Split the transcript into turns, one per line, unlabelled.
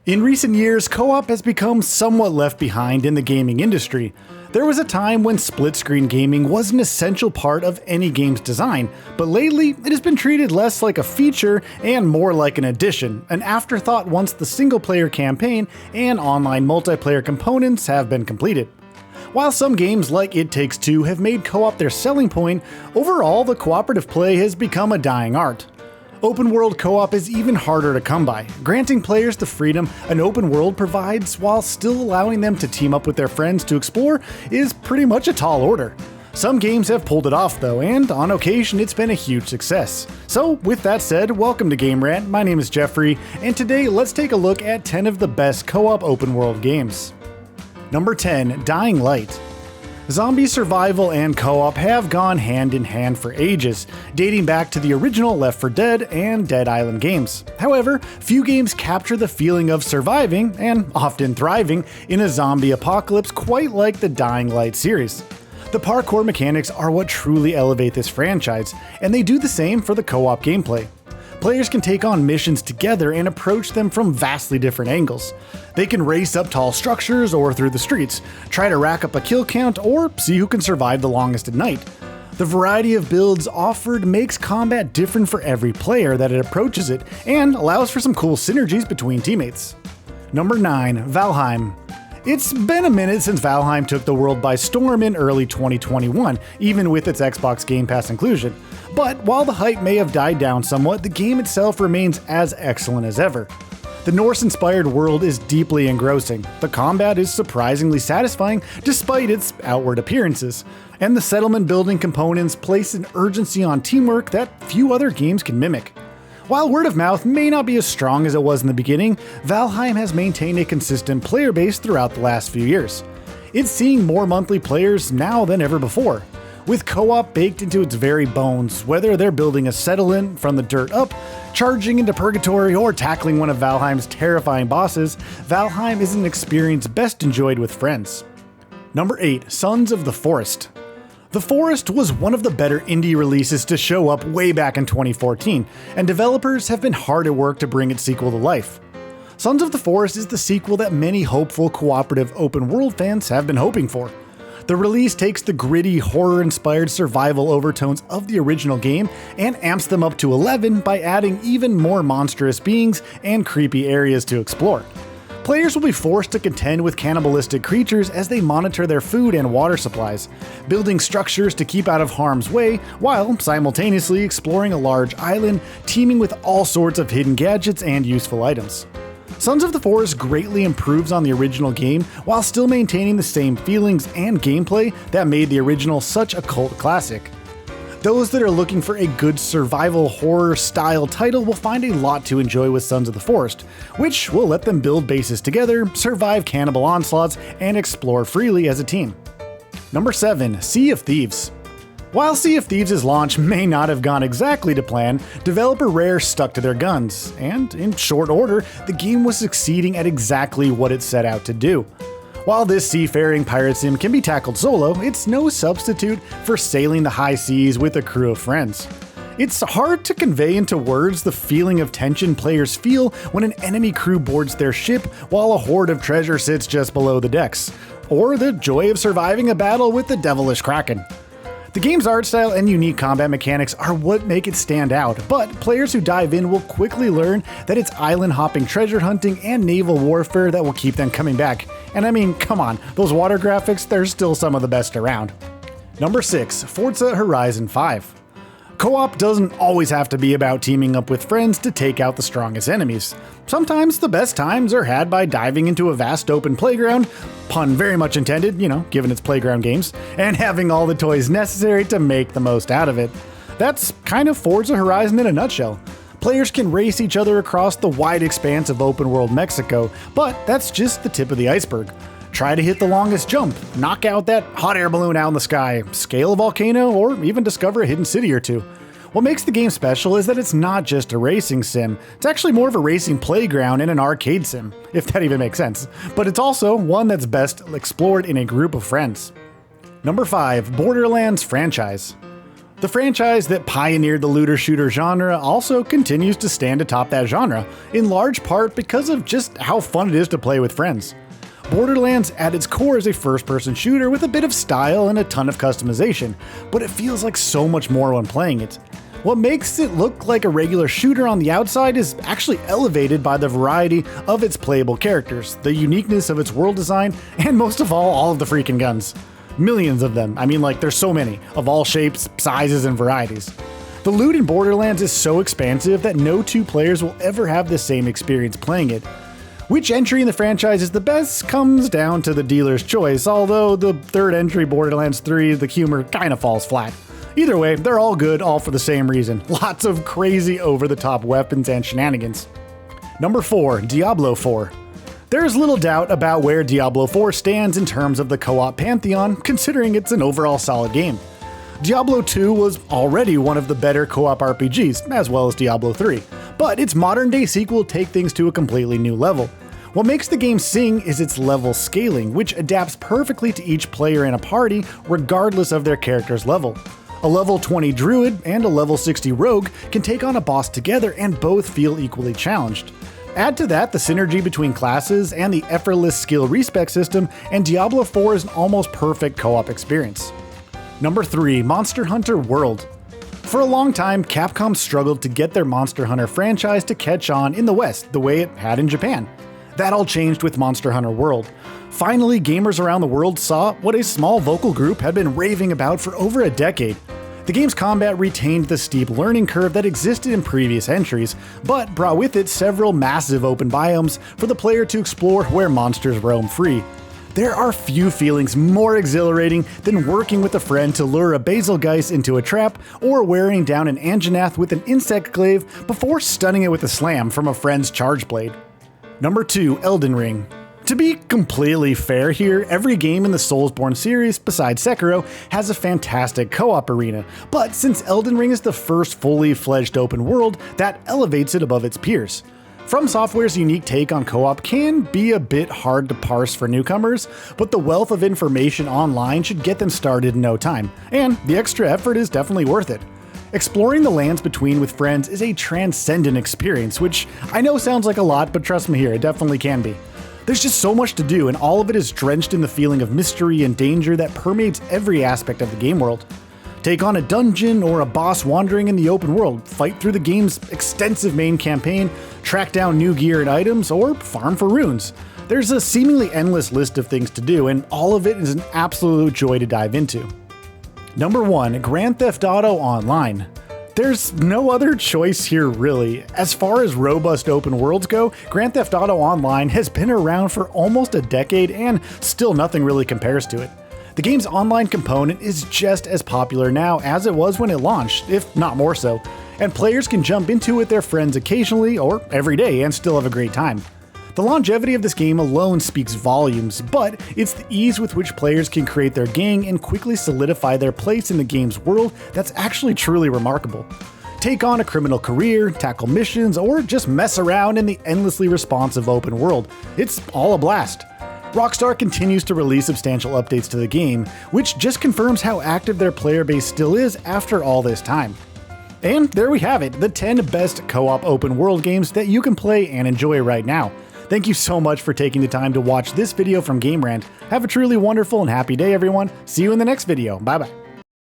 In recent years, co-op has become somewhat left behind in the gaming industry. There was a time when split-screen gaming was an essential part of any game's design, but lately it has been treated less like a feature and more like an addition, an afterthought once the single-player campaign and online multiplayer components have been completed. While some games like It Takes Two have made co-op their selling point, overall the cooperative play has become a dying art. Open world co-op is even harder to come by, granting players the freedom an open world provides while still allowing them to team up with their friends to explore is pretty much a tall order. Some games have pulled it off though, and on occasion it's been a huge success. So with that said, welcome to Game Rant, my name is Geoffrey, and today let's take a look at 10 of the best co-op open world games. Number 10, Dying Light. Zombie survival and co-op have gone hand in hand for ages, dating back to the original Left 4 Dead and Dead Island games. However, few games capture the feeling of surviving, and often thriving, in a zombie apocalypse quite like the Dying Light series. The parkour mechanics are what truly elevate this franchise, and they do the same for the co-op gameplay. Players can take on missions together and approach them from vastly different angles. They can race up tall structures or through the streets, try to rack up a kill count, or see who can survive the longest at night. The variety of builds offered makes combat different for every player that it approaches it, and allows for some cool synergies between teammates. Number 9, Valheim. It's been a minute since Valheim took the world by storm in early 2021, even with its Xbox Game Pass inclusion. But while the hype may have died down somewhat, the game itself remains as excellent as ever. The Norse-inspired world is deeply engrossing, the combat is surprisingly satisfying despite its outward appearances, and the settlement building components place an urgency on teamwork that few other games can mimic. While word of mouth may not be as strong as it was in the beginning, Valheim has maintained a consistent player base throughout the last few years. It's seeing more monthly players now than ever before. With co-op baked into its very bones, whether they're building a settlement from the dirt up, charging into purgatory, or tackling one of Valheim's terrifying bosses, Valheim is an experience best enjoyed with friends. Number 8, Sons of the Forest. The Forest was one of the better indie releases to show up way back in 2014, and developers have been hard at work to bring its sequel to life. Sons of the Forest is the sequel that many hopeful cooperative open world fans have been hoping for. The release takes the gritty, horror-inspired survival overtones of the original game and amps them up to 11 by adding even more monstrous beings and creepy areas to explore. Players will be forced to contend with cannibalistic creatures as they monitor their food and water supplies, building structures to keep out of harm's way while simultaneously exploring a large island teeming with all sorts of hidden gadgets and useful items. Sons of the Forest greatly improves on the original game while still maintaining the same feelings and gameplay that made the original such a cult classic. Those that are looking for a good survival horror style title will find a lot to enjoy with Sons of the Forest, which will let them build bases together, survive cannibal onslaughts, and explore freely as a team. Number 7, Sea of Thieves. While Sea of Thieves' launch may not have gone exactly to plan, developer Rare stuck to their guns, and in short order, the game was succeeding at exactly what it set out to do. While this seafaring pirate sim can be tackled solo, it's no substitute for sailing the high seas with a crew of friends. It's hard to convey into words the feeling of tension players feel when an enemy crew boards their ship while a hoard of treasure sits just below the decks, or the joy of surviving a battle with the devilish kraken. The game's art style and unique combat mechanics are what make it stand out, but players who dive in will quickly learn that it's island-hopping treasure hunting and naval warfare that will keep them coming back. And I mean, come on, those water graphics, they're still some of the best around. Number 6, Forza Horizon 5. Co-op doesn't always have to be about teaming up with friends to take out the strongest enemies. Sometimes the best times are had by diving into a vast open playground, pun very much intended, given its playground games, and having all the toys necessary to make the most out of it. That's kind of Forza Horizon in a nutshell. Players can race each other across the wide expanse of open world Mexico, but that's just the tip of the iceberg. Try to hit the longest jump, knock out that hot air balloon out in the sky, scale a volcano, or even discover a hidden city or two. What makes the game special is that it's not just a racing sim, it's actually more of a racing playground and an arcade sim, if that even makes sense. But it's also one that's best explored in a group of friends. Number 5, Borderlands Franchise. The franchise that pioneered the looter-shooter genre also continues to stand atop that genre, in large part because of just how fun it is to play with friends. Borderlands at its core is a first-person shooter with a bit of style and a ton of customization, but it feels like so much more when playing it. What makes it look like a regular shooter on the outside is actually elevated by the variety of its playable characters, the uniqueness of its world design, and most of all of the freaking guns. Millions of them. I mean, like, there's so many, of all shapes, sizes, and varieties. The loot in Borderlands is so expansive that no two players will ever have the same experience playing it. Which entry in the franchise is the best comes down to the dealer's choice, although the third entry, Borderlands 3, the humor kinda falls flat. Either way, they're all good, all for the same reason. Lots of crazy over-the-top weapons and shenanigans. Number 4, Diablo IV. There's little doubt about where Diablo IV stands in terms of the co-op pantheon, considering it's an overall solid game. Diablo II was already one of the better co-op RPGs, as well as Diablo III, but its modern-day sequel take things to a completely new level. What makes the game sing is its level scaling, which adapts perfectly to each player in a party, regardless of their character's level. A level 20 druid and a level 60 rogue can take on a boss together and both feel equally challenged. Add to that the synergy between classes and the effortless skill respec system, and Diablo IV is an almost perfect co-op experience. Number 3, Monster Hunter World. For a long time, Capcom struggled to get their Monster Hunter franchise to catch on in the West the way it had in Japan. That all changed with Monster Hunter World. Finally, gamers around the world saw what a small vocal group had been raving about for over a decade. The game's combat retained the steep learning curve that existed in previous entries, but brought with it several massive open biomes for the player to explore where monsters roam free. There are few feelings more exhilarating than working with a friend to lure a basilgeist into a trap, or wearing down an Anjanath with an insect glaive before stunning it with a slam from a friend's charge blade. Number 2, Elden Ring. To be completely fair here, every game in the Soulsborne series, besides Sekiro, has a fantastic co-op arena, but since Elden Ring is the first fully fledged open world, that elevates it above its peers. From Software's unique take on co-op can be a bit hard to parse for newcomers, but the wealth of information online should get them started in no time, and the extra effort is definitely worth it. Exploring the lands between with friends is a transcendent experience, which I know sounds like a lot, but trust me here, it definitely can be. There's just so much to do, and all of it is drenched in the feeling of mystery and danger that permeates every aspect of the game world. Take on a dungeon or a boss wandering in the open world, fight through the game's extensive main campaign, track down new gear and items, or farm for runes. There's a seemingly endless list of things to do, and all of it is an absolute joy to dive into. Number 1, Grand Theft Auto Online. There's no other choice here really. As far as robust open worlds go, Grand Theft Auto Online has been around for almost a decade and still nothing really compares to it. The game's online component is just as popular now as it was when it launched, if not more so, and players can jump into it with their friends occasionally or every day and still have a great time. The longevity of this game alone speaks volumes, but it's the ease with which players can create their gang and quickly solidify their place in the game's world that's actually truly remarkable. Take on a criminal career, tackle missions, or just mess around in the endlessly responsive open world. It's all a blast. Rockstar continues to release substantial updates to the game, which just confirms how active their player base still is after all this time. And there we have it, the 10 best co-op open world games that you can play and enjoy right now. Thank you so much for taking the time to watch this video from Game Rant. Have a truly wonderful and happy day, everyone. See you in the next video. Bye bye.